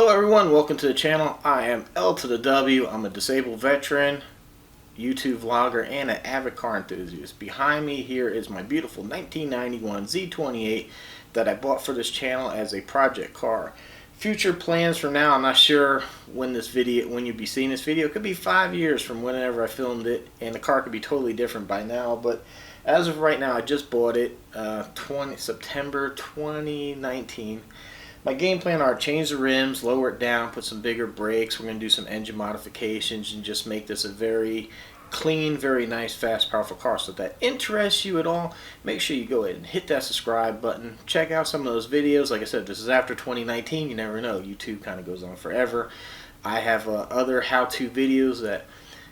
Hello everyone, welcome to the channel. I am L to the W. I'm a disabled veteran, YouTube vlogger, and an avid car enthusiast. Behind me here is my beautiful 1991 Z28 that I bought for this channel as a project car. Future plans from now, I'm not sure when you'll be seeing this video. It could be 5 years from whenever I filmed it, and the car could be totally different by now, but as of right now, I just bought it September 2019. My game plan are change the rims, lower it down, put some bigger brakes. We're going to do some engine modifications and just make this a very clean, very nice, fast, powerful car. So if that interests you at all, make sure you go ahead and hit that subscribe button. Check out some of those videos. Like I said, this is after 2019. You never know. YouTube kind of goes on forever. I have other how-to videos that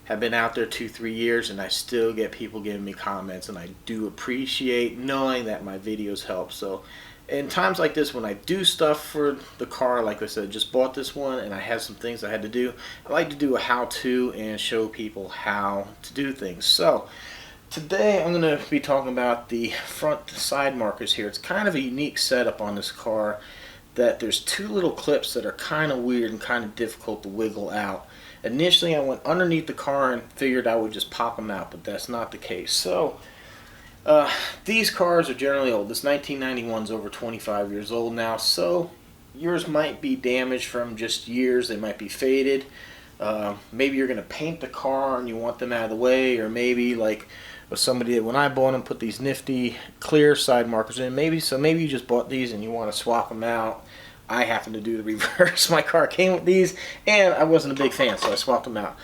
have been out there 2-3 years, and I still get people giving me comments, and I do appreciate knowing that my videos help. So in times like this, when I do stuff for the car, like I said, just bought this one and I had some things I had to do, I like to do a how-to and show people how to do things. So today I'm going to be talking about the front side markers here. It's kind of a unique setup on this car, that there's two little clips that are kind of weird and kind of difficult to wiggle out. Initially I went underneath the car and figured I would just pop them out, but that's not the case. So these cars are generally old. This 1991 is over 25 years old now, so yours might be damaged from just years. They might be faded. Maybe you're going to paint the car and you want them out of the way, or maybe like somebody did when I bought them, put these nifty clear side markers in. Maybe you just bought these and you want to swap them out. I happen to do the reverse. My car came with these and I wasn't a big fan, so I swapped them out.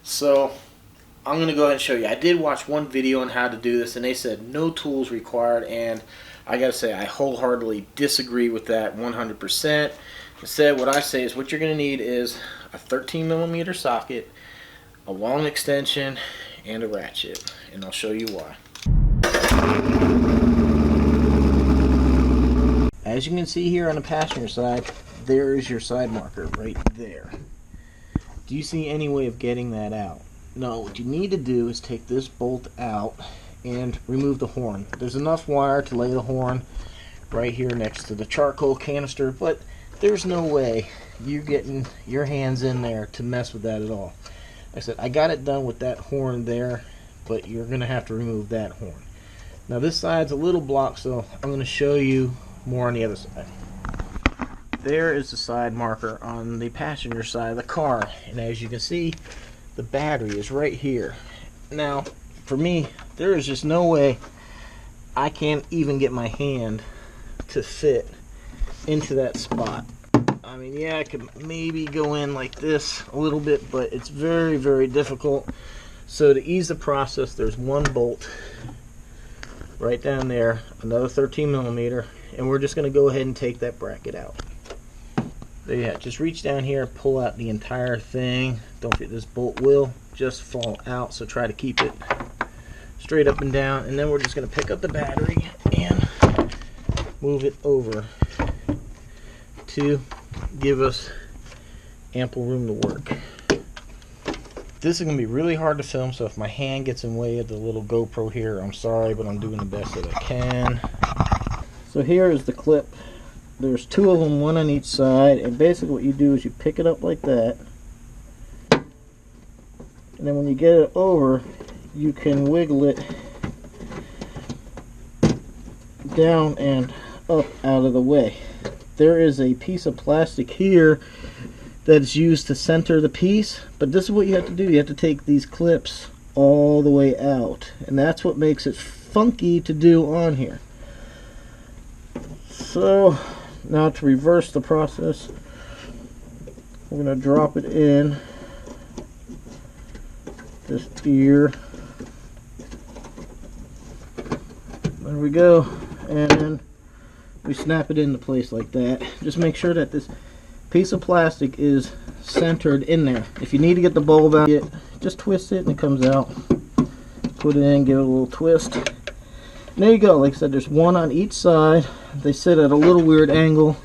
So I'm going to go ahead and show you. I did watch one video on how to do this, and they said no tools required, and I got to say I wholeheartedly disagree with that 100%. Instead, what I say is what you're going to need is a 13mm socket, a long extension, and a ratchet, and I'll show you why. As you can see here on the passenger side, there is your side marker right there. Do you see any way of getting that out? No, what you need to do is take this bolt out and remove the horn. There's enough wire to lay the horn right here next to the charcoal canister, but there's no way you're getting your hands in there to mess with that at all. Like I said, I got it done with that horn there, but you're going to have to remove that horn. Now this side's a little blocked, so I'm going to show you more on the other side. There is the side marker on the passenger side of the car, and as you can see, the battery is right here. Now, for me, there is just no way I can't even get my hand to fit into that spot. I mean, yeah, I could maybe go in like this a little bit, but it's very, very difficult. So to ease the process, there's one bolt right down there, another 13mm, and we're just going to go ahead and take that bracket out. There you have it. Just reach down here and pull out the entire thing. Don't forget, this bolt will just fall out, so try to keep it straight up and down. And then we're just going to pick up the battery and move it over to give us ample room to work. This is going to be really hard to film, so if my hand gets in the way of the little GoPro here, I'm sorry, but I'm doing the best that I can. So here is the clip. There's two of them, one on each side, and basically what you do is you pick it up like that, and then when you get it over, you can wiggle it down and up out of the way. There is a piece of plastic here that's used to center the piece, but this is what you have to do. You have to take these clips all the way out, and that's what makes it funky to do on here. So now to reverse the process, we're going to drop it in this ear. There we go, and then we snap it into place like that. Just make sure that this piece of plastic is centered in there. If you need to get the bulb out, just twist it and it comes out. Put it in, give it a little twist. And there you go. Like I said, there's one on each side. They sit at a little weird angle.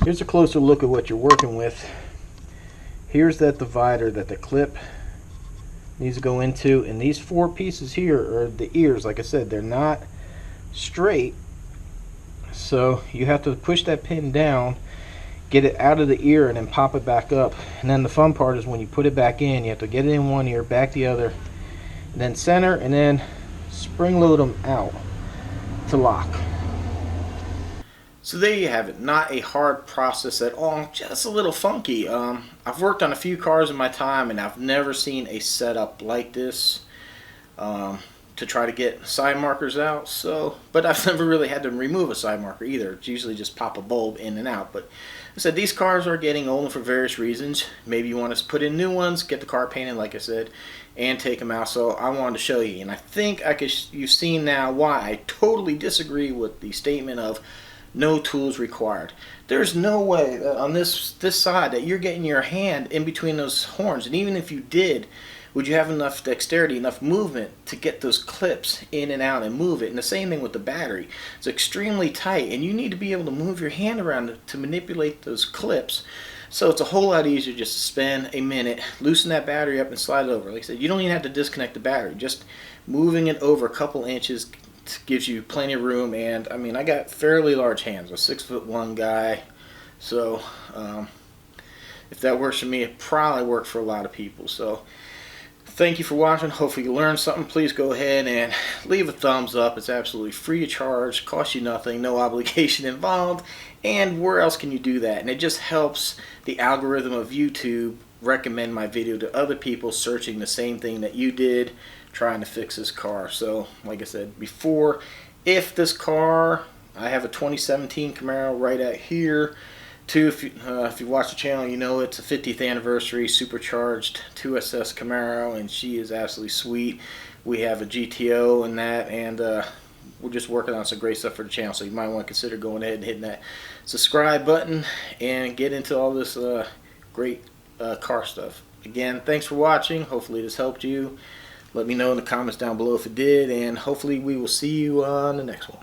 Here's a closer look at what you're working with. Here's that divider that the clip needs to go into, and these four pieces here are the ears. Like I said, they're not straight, so you have to push that pin down get it out of the ear and then pop it back up. And then the fun part is when you put it back in, you have to get it in one ear, back the other, and then center, and then spring load them out to lock. So there you have it. Not a hard process at all, just a little funky. I've worked on a few cars in my time, and I've never seen a setup like this to try to get side markers out. But I've never really had to remove a side marker either. It's usually just pop a bulb in and out. But I said these cars are getting old for various reasons. Maybe you want to put in new ones, get the car painted, like I said, and take them out. So I wanted to show you, and I think you've seen now why I totally disagree with the statement of no tools required. There's no way that on this side that you're getting your hand in between those horns, and even if you did, would you have enough dexterity, enough movement to get those clips in and out and move it? And the same thing with the battery. It's extremely tight, and you need to be able to move your hand around to manipulate those clips. So it's a whole lot easier just to spend a minute, loosen that battery up and slide it over. Like I said, you don't even have to disconnect the battery. Just moving it over a couple inches gives you plenty of room. And I mean, I got fairly large hands. I'm a 6'1" guy, so if that works for me, it probably worked for a lot of people. So thank you for watching. Hopefully you learned something. Please go ahead and leave a thumbs up. It's absolutely free of charge, costs you nothing, no obligation involved. And where else can you do that? And it just helps the algorithm of YouTube recommend my video to other people searching the same thing that you did, trying to fix this car. So like I said before, if this car, I have a 2017 Camaro right at here. If you watch the channel, you know it's a 50th anniversary supercharged 2SS Camaro, and she is absolutely sweet. We have a GTO and that, and we're just working on some great stuff for the channel, so you might want to consider going ahead and hitting that subscribe button and get into all this great car stuff. Again, thanks for watching. Hopefully this helped you. Let me know in the comments down below if it did, and hopefully we will see you on the next one.